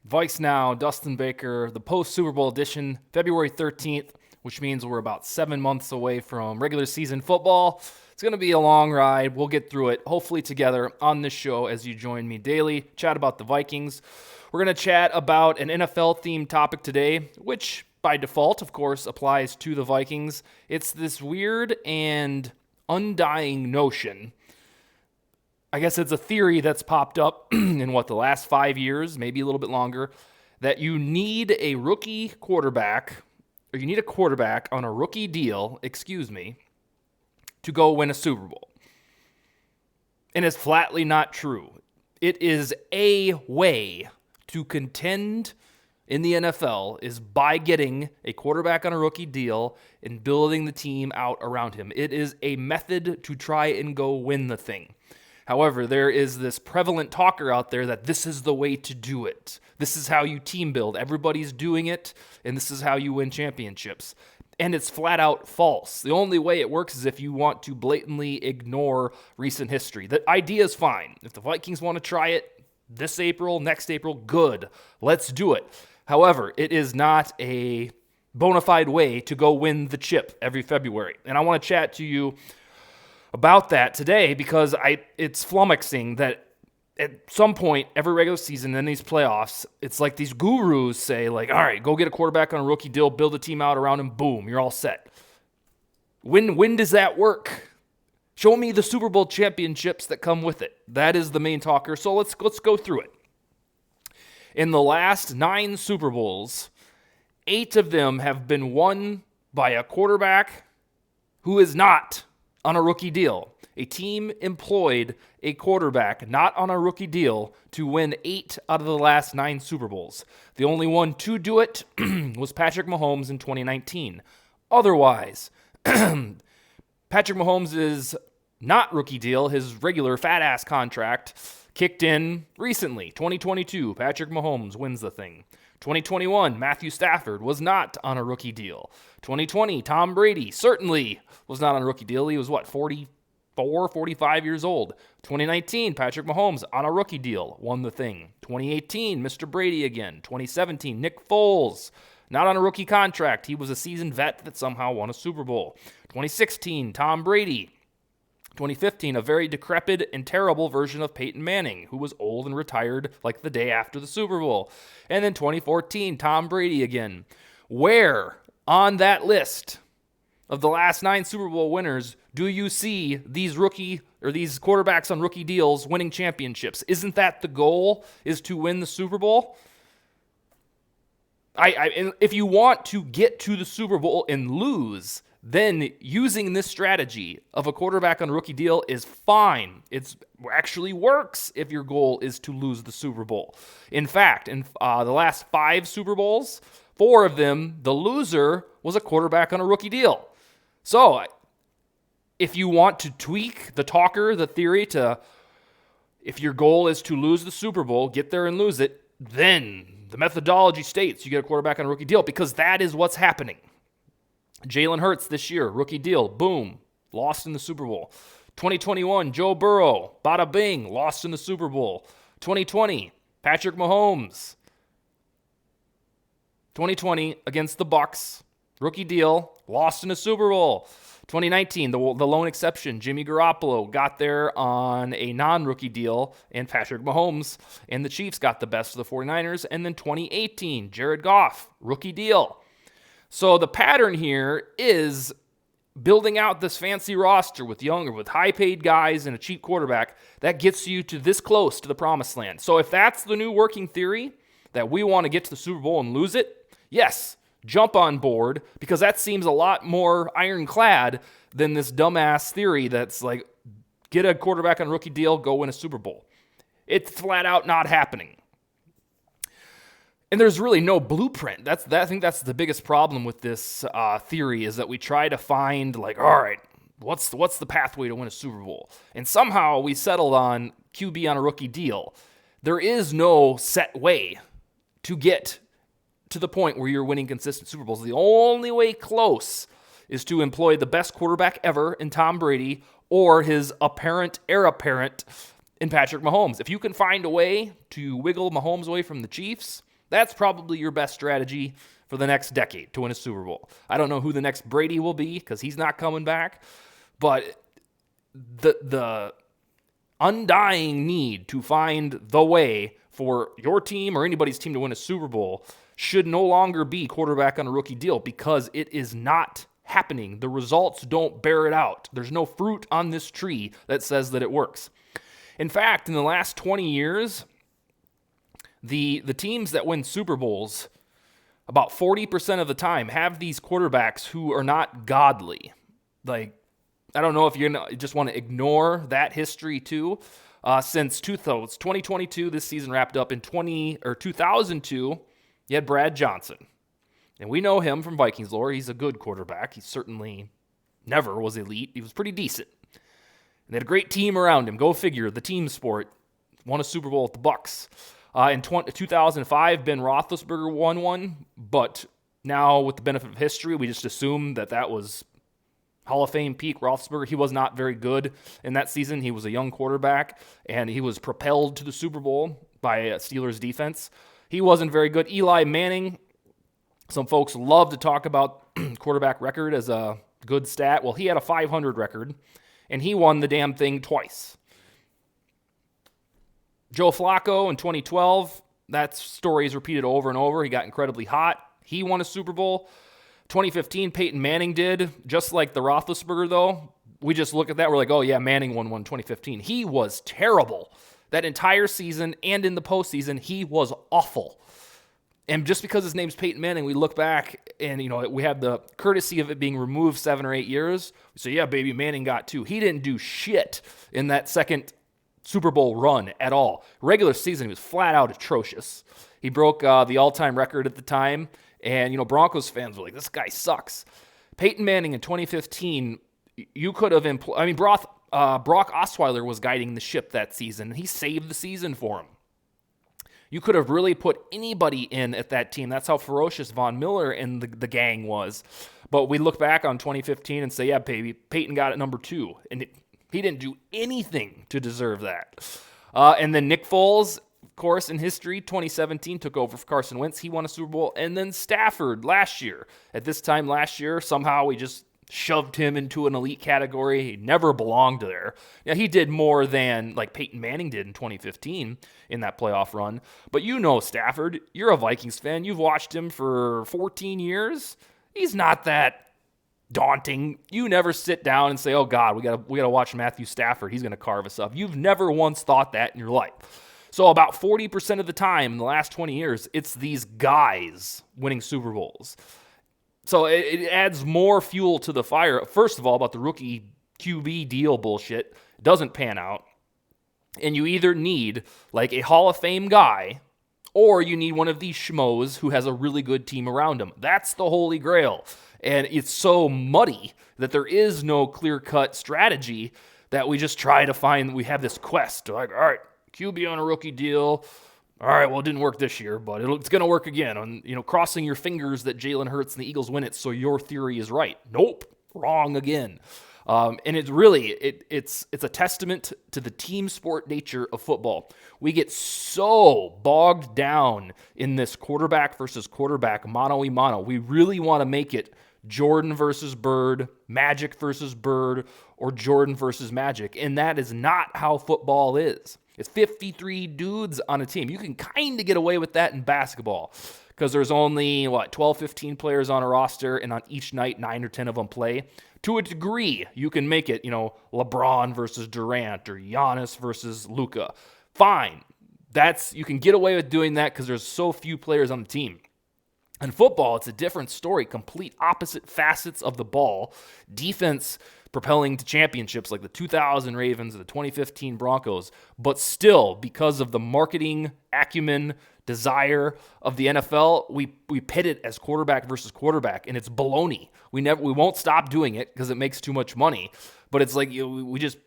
VikesNow, Dustin Baker, the post-Super Bowl edition, February 13th, which means we're about 7 months away from regular season football. It's going to be a long ride. We'll get through it, hopefully together on this show as you join me daily, chat about the Vikings. We're going to chat about an NFL-themed topic today, which by default, of course, applies to the Vikings. It's this weird and undying notion. I guess it's a theory that's popped up in the last 5 years, maybe a little bit longer, that you need a rookie quarterback, or you need a quarterback on a rookie deal, to go win a Super Bowl. And it's flatly not true. It is a way to contend in the NFL is by getting a quarterback on a rookie deal and building the team out around him. It is a method to try and go win the thing. However, there is this prevalent talker out there that this is the way to do it. This is how you team build. Everybody's doing it, and this is how you win championships. And it's flat out false. The only way it works is if you want to blatantly ignore recent history. The idea is fine. If the Vikings want to try it this April, next April, good. Let's do it. However, it is not a bona fide way to go win the chip every February. And I want to chat to you about that today because it's flummoxing that at some point every regular season in these playoffs, it's like these gurus say, like, all right, go get a quarterback on a rookie deal, build a team out around him, boom, you're all set. When does that work? Show me the Super Bowl championships that come with it. That is the main talker. So let's go through it. In the last 9 Super Bowls, 8 of them have been won by a quarterback who is not on a rookie deal. A team employed a quarterback not on a rookie deal to win 8 out of the last 9 Super Bowls. The only one to do it was Patrick Mahomes in 2019. Otherwise, Patrick Mahomes is not rookie deal. His regular fat-ass contract kicked in recently. 2022, Patrick Mahomes wins the thing. 2021, Matthew Stafford was not on a rookie deal. 2020, Tom Brady certainly was not on a rookie deal. He was, 44, 45 years old. 2019, Patrick Mahomes on a rookie deal, won the thing. 2018, Mr. Brady again. 2017, Nick Foles, not on a rookie contract. He was a seasoned vet that somehow won a Super Bowl. 2016, Tom Brady. 2015, a very decrepit and terrible version of Peyton Manning, who was old and retired like the day after the Super Bowl. And then 2014, Tom Brady again. Where on that list of the last 9 Super Bowl winners do you see these these quarterbacks on rookie deals winning championships? Isn't that the goal, is to win the Super Bowl? If you want to get to the Super Bowl and lose, then using this strategy of a quarterback on a rookie deal is fine. It actually works if your goal is to lose the Super Bowl. In fact, in the last 5 Super Bowls, 4 of them, the loser was a quarterback on a rookie deal. So if you want to tweak the theory to, if your goal is to lose the Super Bowl, get there and lose it, then the methodology states you get a quarterback on a rookie deal because that is what's happening. Jalen Hurts this year, rookie deal, boom, lost in the Super Bowl. 2021, Joe Burrow, bada bing, lost in the Super Bowl. 2020, Patrick Mahomes. 2020 against the Bucs, rookie deal, lost in the Super Bowl. 2019, the lone exception, Jimmy Garoppolo got there on a non-rookie deal, and Patrick Mahomes and the Chiefs got the best of the 49ers. And then 2018, Jared Goff, rookie deal. So the pattern here is building out this fancy roster with high-paid guys and a cheap quarterback that gets you to this close to the promised land. So if that's the new working theory, that we want to get to the Super Bowl and lose it, yes, jump on board, because that seems a lot more ironclad than this dumbass theory that's like, get a quarterback on a rookie deal, go win a Super Bowl. It's flat out not happening. And there's really no blueprint. I think that's the biggest problem with this theory, is that we try to find, like, all right, what's the pathway to win a Super Bowl? And somehow we settled on QB on a rookie deal. There is no set way to get to the point where you're winning consistent Super Bowls. The only way close is to employ the best quarterback ever in Tom Brady or his heir apparent in Patrick Mahomes. If you can find a way to wiggle Mahomes away from the Chiefs That's probably your best strategy for the next decade to win a Super Bowl. I don't know who the next Brady will be because he's not coming back, but the undying need to find the way for your team or anybody's team to win a Super Bowl should no longer be quarterback on a rookie deal, because it is not happening. The results don't bear it out. There's no fruit on this tree that says that it works. In fact, in the last 20 years, the teams that win Super Bowls, about 40% of the time, have these quarterbacks who are not godly. Like, I don't know if you just want to ignore that history too. Since 2022, this season wrapped up in 2002, you had Brad Johnson. And we know him from Vikings lore. He's a good quarterback. He certainly never was elite. He was pretty decent. And they had a great team around him. Go figure, the team sport. Won a Super Bowl with the Bucs. In 2005, Ben Roethlisberger won one, but now with the benefit of history, we just assume that was Hall of Fame peak Roethlisberger. He was not very good in that season. He was a young quarterback, and he was propelled to the Super Bowl by Steelers defense. He wasn't very good. Eli Manning, some folks love to talk about quarterback record as a good stat. Well, he had a 500 record, and he won the damn thing twice. Joe Flacco in 2012, that story is repeated over and over. He got incredibly hot. He won a Super Bowl. 2015, Peyton Manning did, just like the Roethlisberger, though. We just look at that, we're like, oh yeah, Manning won 2015. He was terrible. That entire season and in the postseason, he was awful. And just because his name's Peyton Manning, we look back and, we have the courtesy of it being removed 7 or 8 years. We say, yeah, baby, Manning got 2. He didn't do shit in that second Super Bowl run at all. Regular season, he was flat out atrocious. He broke the all-time record at the time, and Broncos fans were like, "This guy sucks." Peyton Manning in 2015, you could have Brock Osweiler was guiding the ship that season, and he saved the season for him. You could have really put anybody in at that team. That's how ferocious Von Miller and the gang was. But we look back on 2015 and say, yeah, baby, Peyton got it number 2, and he didn't do anything to deserve that. And then Nick Foles, of course, in history, 2017, took over for Carson Wentz. He won a Super Bowl. And then Stafford last year. At this time last year, somehow we just shoved him into an elite category. He never belonged there. Now, he did more than like Peyton Manning did in 2015 in that playoff run. But Stafford. You're a Vikings fan. You've watched him for 14 years. He's not that daunting. You never sit down and say, "Oh God, we gotta watch Matthew Stafford. He's gonna carve us up." You've never once thought that in your life. So about 40% of the time in the last 20 years, it's these guys winning Super Bowls. So it adds more fuel to the fire. First of all, about the rookie QB deal bullshit. It doesn't pan out. And you either need like a Hall of Fame guy, or you need one of these schmoes who has a really good team around him. That's the holy grail. And it's so muddy that there is no clear-cut strategy that we just try to find. We have this quest. Like, all right, QB on a rookie deal. All right, well, it didn't work this year, but it's going to work again. And, crossing your fingers that Jalen Hurts and the Eagles win it so your theory is right. Nope, wrong again. And it's really, it's a testament to the team sport nature of football. We get so bogged down in this quarterback versus quarterback, mano-a-mano. We really want to make it Jordan versus Bird, Magic versus Bird, or Jordan versus Magic. And that is not how football is. It's 53 dudes on a team. You can kind of get away with that in basketball because there's only, 12, 15 players on a roster, and on each night, 9 or 10 of them play. To a degree, you can make it, LeBron versus Durant or Giannis versus Luka. Fine. You can get away with doing that because there's so few players on the team. In football, it's a different story, complete opposite facets of the ball. Defense propelling to championships like the 2000 Ravens and the 2015 Broncos, but still, because of the marketing acumen, desire of the NFL, we pit it as quarterback versus quarterback, and it's baloney. We won't stop doing it because it makes too much money, but it's like we just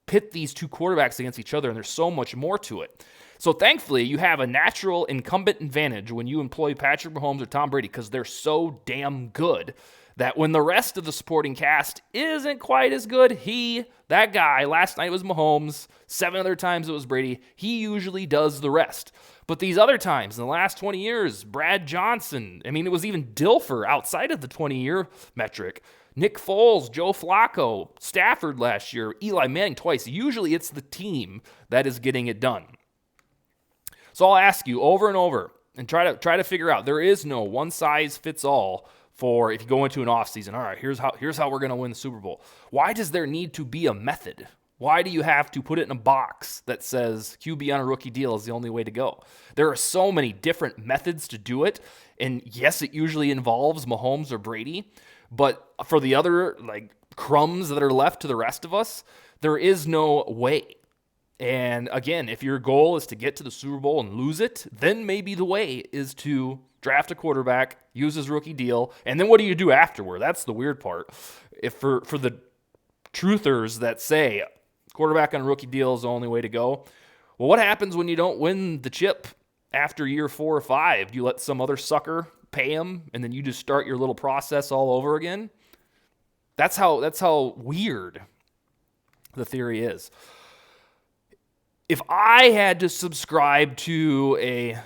pit these two quarterbacks against each other, and there's so much more to it. So thankfully, you have a natural incumbent advantage when you employ Patrick Mahomes or Tom Brady because they're so damn good that when the rest of the supporting cast isn't quite as good, that guy, last night was Mahomes, 7 other times it was Brady, he usually does the rest. But these other times, in the last 20 years, Brad Johnson, it was even Dilfer outside of the 20-year metric. Nick Foles, Joe Flacco, Stafford last year, Eli Manning twice. Usually it's the team that is getting it done. So I'll ask you over and over and try to figure out, there is no one-size-fits-all for if you go into an offseason. All right, here's how we're going to win the Super Bowl. Why does there need to be a method? Why do you have to put it in a box that says QB on a rookie deal is the only way to go? There are so many different methods to do it, and yes, it usually involves Mahomes or Brady, but for the other crumbs that are left to the rest of us, there is no way. And again, if your goal is to get to the Super Bowl and lose it, then maybe the way is to draft a quarterback, use his rookie deal, and then what do you do afterward? That's the weird part. If for the truthers that say quarterback on a rookie deal is the only way to go, well, what happens when you don't win the chip after year 4 or 5? Do you let some other sucker pay him, and then you just start your little process all over again? That's how weird the theory is. If I had to subscribe to a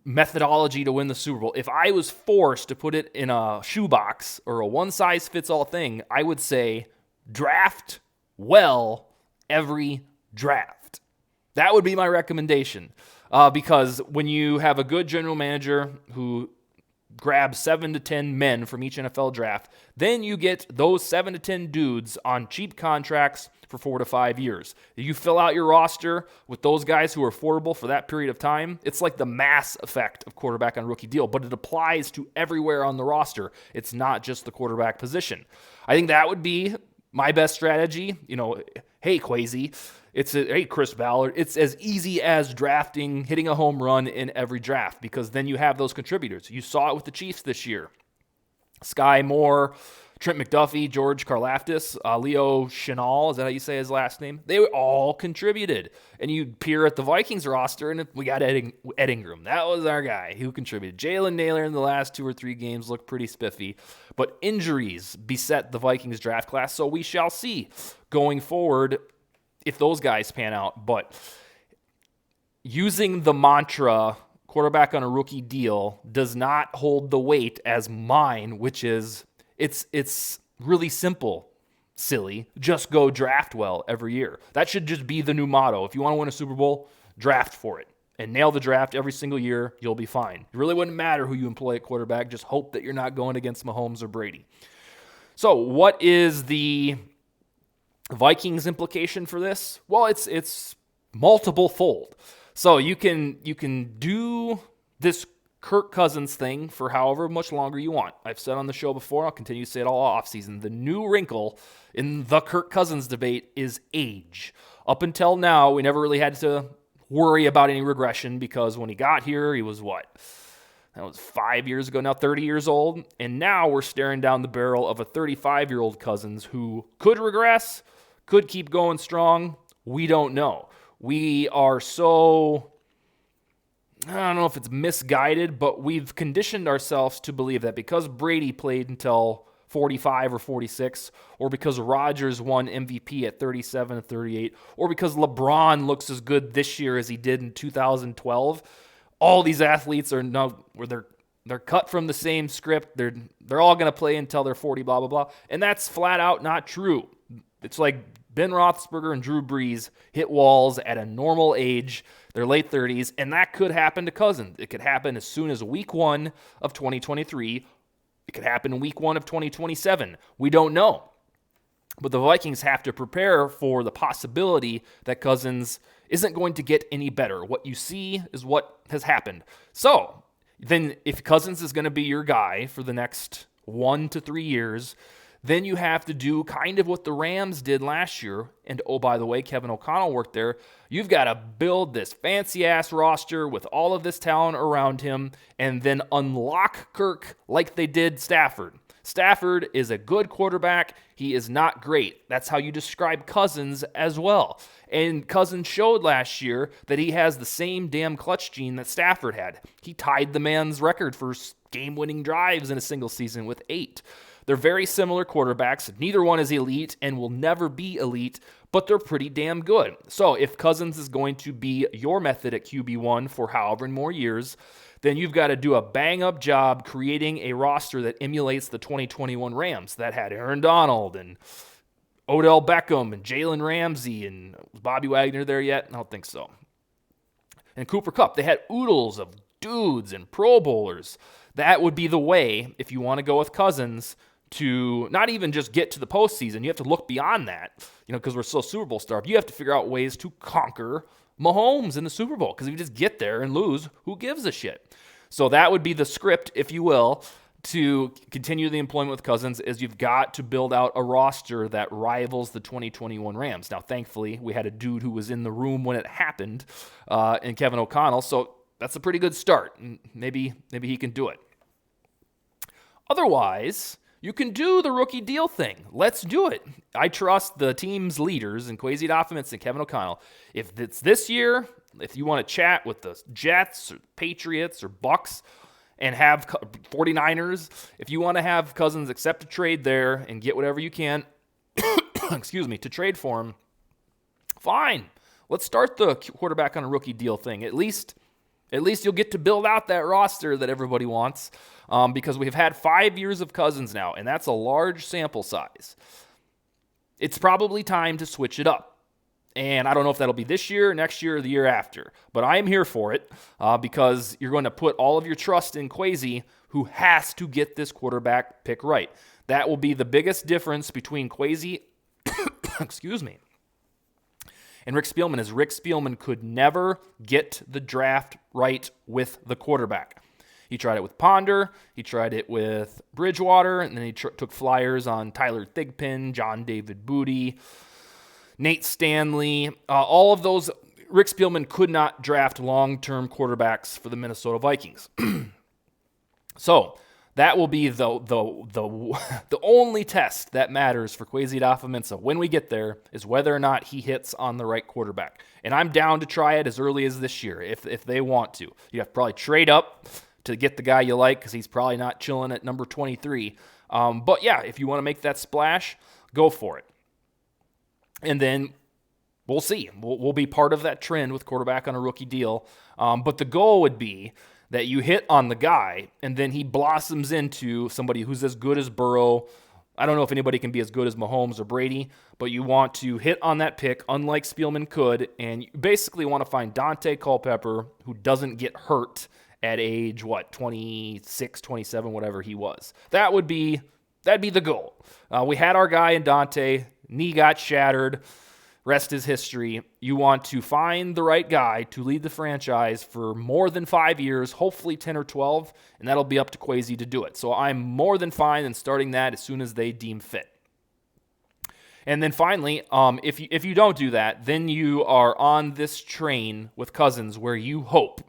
methodology to win the Super Bowl, if I was forced to put it in a shoebox or a one-size-fits-all thing, I would say draft well every draft. That would be my recommendation. Because when you have a good general manager who grabs 7 to 10 men from each NFL draft, then you get those 7 to 10 dudes on cheap contracts for 4 to 5 years. You fill out your roster with those guys who are affordable for that period of time. It's like the mass effect of quarterback on rookie deal, but it applies to everywhere on the roster. It's not just the quarterback position. I think that would be my best strategy. Hey, Kwesi, hey, Chris Ballard, it's as easy as drafting, hitting a home run in every draft, because then you have those contributors. You saw it with the Chiefs this year. Sky Moore, Trent McDuffie, George Karlaftis, Leo Chenal, is that how you say his last name? They all contributed. And you peer at the Vikings roster, and we got Ed Ingram. That was our guy who contributed. Jalen Naylor in the last 2 or 3 games looked pretty spiffy. But injuries beset the Vikings draft class, so we shall see going forward if those guys pan out. But using the mantra quarterback on a rookie deal does not hold the weight as mine, which is it's really simple, silly. Just go draft well every year. That should just be the new motto. If you want to win a Super Bowl, draft for it. And nail the draft every single year, you'll be fine. It really wouldn't matter who you employ at quarterback. Just hope that you're not going against Mahomes or Brady. So what is the Vikings implication for this? Well, it's multiple fold. So you can do this Kirk Cousins thing for however much longer you want. I've said on the show before, I'll continue to say it all offseason. The new wrinkle in the Kirk Cousins debate is age. Up until now, we never really had to worry about any regression because when he got here, he was what? That was 5 years ago now, 30 years old. And now we're staring down the barrel of a 35-year-old Cousins who could regress, could keep going strong. We don't know. We are so, I don't know if it's misguided, but we've conditioned ourselves to believe that because Brady played until 45 or 46, or because Rodgers won MVP at 37 and 38, or because LeBron looks as good this year as he did in 2012, all these athletes are now, they're cut from the same script. They're all going to play until they're 40, blah, blah, blah. And that's flat out not true. It's like Ben Roethlisberger and Drew Brees hit walls at a normal age, their late 30s, and that could happen to Cousins. It could happen as soon as week 1 of 2023. It could happen in week 1 of 2027. We don't know. But the Vikings have to prepare for the possibility that Cousins isn't going to get any better. What you see is what has happened. So then if Cousins is going to be your guy for the next 1 to 3 years, then you have to do kind of what the Rams did last year. And oh, by the way, Kevin O'Connell worked there. You've got to build this fancy-ass roster with all of this talent around him and then unlock Kirk like they did Stafford. Stafford is a good quarterback. He is not great. That's how you describe Cousins as well. And Cousins showed last year that he has the same damn clutch gene that Stafford had. He tied the man's record for game-winning drives in a single season with 8. They're very similar quarterbacks. Neither one is elite and will never be elite, but they're pretty damn good. So if Cousins is going to be your method at QB1 for however many more years, then you've got to do a bang-up job creating a roster that emulates the 2021 Rams that had Aaron Donald and Odell Beckham and Jalen Ramsey, and was Bobby Wagner there yet? I don't think so. And Cooper Kupp. They had oodles of dudes and Pro Bowlers. That would be the way, if you want to go with Cousins, to not even just get to the postseason. You have to look beyond that, because we're so Super Bowl starved. You have to figure out ways to conquer Mahomes in the Super Bowl, because if you just get there and lose, who gives a shit? So that would be the script, if you will, to continue the employment with Cousins, is you've got to build out a roster that rivals the 2021 Rams. Now, thankfully, we had a dude who was in the room when it happened, in Kevin O'Connell, so that's a pretty good start. Maybe he can do it. Otherwise, you can do the rookie deal thing. Let's do it. I trust the team's leaders in Kwesi Adofo-Mensah and Kevin O'Connell. If it's this year, if you want to chat with the Jets or Patriots or Bucks and have 49ers, if you want to have Cousins accept a trade there and get whatever you can, to trade for him, fine. Let's start the quarterback on a rookie deal thing. At least you'll get to build out that roster that everybody wants, because we've had 5 years of Cousins now, and that's a large sample size. It's probably time to switch it up. And I don't know if that'll be this year, next year, or the year after. But I am here for it, because you're going to put all of your trust in Kwesi, who has to get this quarterback pick right. That will be the biggest difference between Kwesi and Rick Spielman, is Rick Spielman could never get the draft right with the quarterback. He tried it with Ponder, he tried it with Bridgewater, and then he took flyers on Tyler Thigpen, John David Booty, Nate Stanley. All of those, Rick Spielman could not draft long-term quarterbacks for the Minnesota Vikings. So that will be the only test that matters for Kwesi Adofo-Mensah when we get there, is whether or not he hits on the right quarterback. And I'm down to try it as early as this year if they want to. You have to probably trade up to get the guy you like, because he's probably not chilling at number 23. But yeah, if you want to make that splash, go for it. And then we'll see. We'll be part of that trend with quarterback on a rookie deal. But the goal would be that you hit on the guy, and then he blossoms into somebody who's as good as Burrow. I don't know if anybody can be as good as Mahomes or Brady, but you want to hit on that pick, unlike Spielman could, and you basically want to find Dante Culpepper, who doesn't get hurt at age, 26, 27, whatever he was. That'd be the goal. We had our guy in Dante, knee got shattered, rest is history. You want to find the right guy to lead the franchise for more than 5 years, hopefully 10 or 12, and that'll be up to Kwesi to do it. So I'm more than fine in starting that as soon as they deem fit. And then finally, if you don't do that, then you are on this train with Cousins where you hope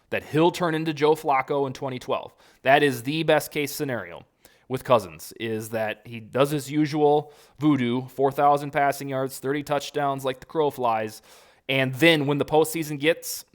that he'll turn into Joe Flacco in 2012. That is the best case scenario with Cousins, is that he does his usual voodoo, 4,000 passing yards, 30 touchdowns like the crow flies, and then when the postseason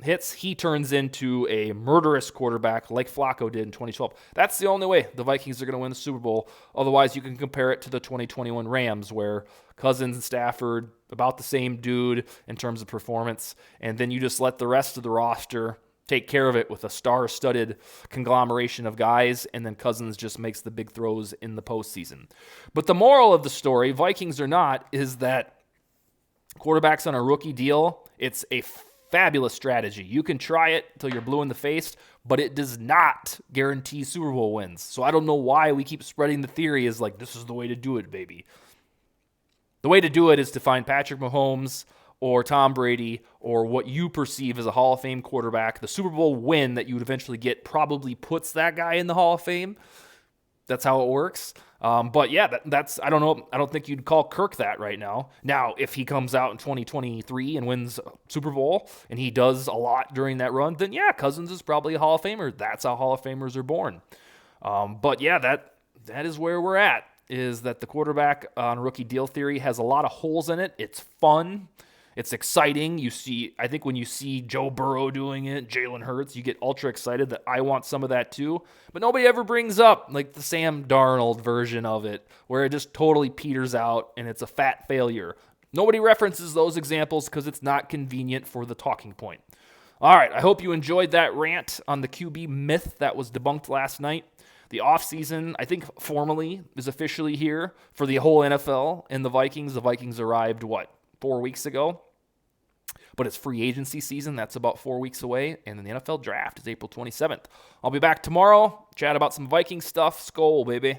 hits, he turns into a murderous quarterback like Flacco did in 2012. That's the only way the Vikings are going to win the Super Bowl. Otherwise, you can compare it to the 2021 Rams, where Cousins and Stafford, about the same dude in terms of performance, and then you just let the rest of the roster take care of it with a star-studded conglomeration of guys, and then Cousins just makes the big throws in the postseason. But the moral of the story, Vikings or not, is that quarterbacks on a rookie deal, it's a fabulous strategy. You can try it until you're blue in the face, but it does not guarantee Super Bowl wins. So I don't know why we keep spreading the theory as like, this is the way to do it, baby. The way to do it is to find Patrick Mahomes or Tom Brady, or what you perceive as a Hall of Fame quarterback. The Super Bowl win that you would eventually get probably puts that guy in the Hall of Fame. That's how it works. But yeah, that's I don't know. I don't think you'd call Kirk that right now. Now, if he comes out in 2023 and wins Super Bowl, and he does a lot during that run, then yeah, Cousins is probably a Hall of Famer. That's how Hall of Famers are born. But yeah, that is where we're at, is that the quarterback on rookie deal theory has a lot of holes in it. It's fun. It's exciting. I think when you see Joe Burrow doing it, Jalen Hurts, you get ultra excited that I want some of that too. But nobody ever brings up like the Sam Darnold version of it, where it just totally peters out and it's a fat failure. Nobody references those examples because it's not convenient for the talking point. All right, I hope you enjoyed that rant on the QB myth that was debunked last night. The offseason, I think formally, is officially here for the whole NFL and the Vikings. The Vikings arrived, 4 weeks ago? But it's free agency season. That's about 4 weeks away. And then the NFL draft is April 27th. I'll be back tomorrow, chat about some Viking stuff. Skol, baby.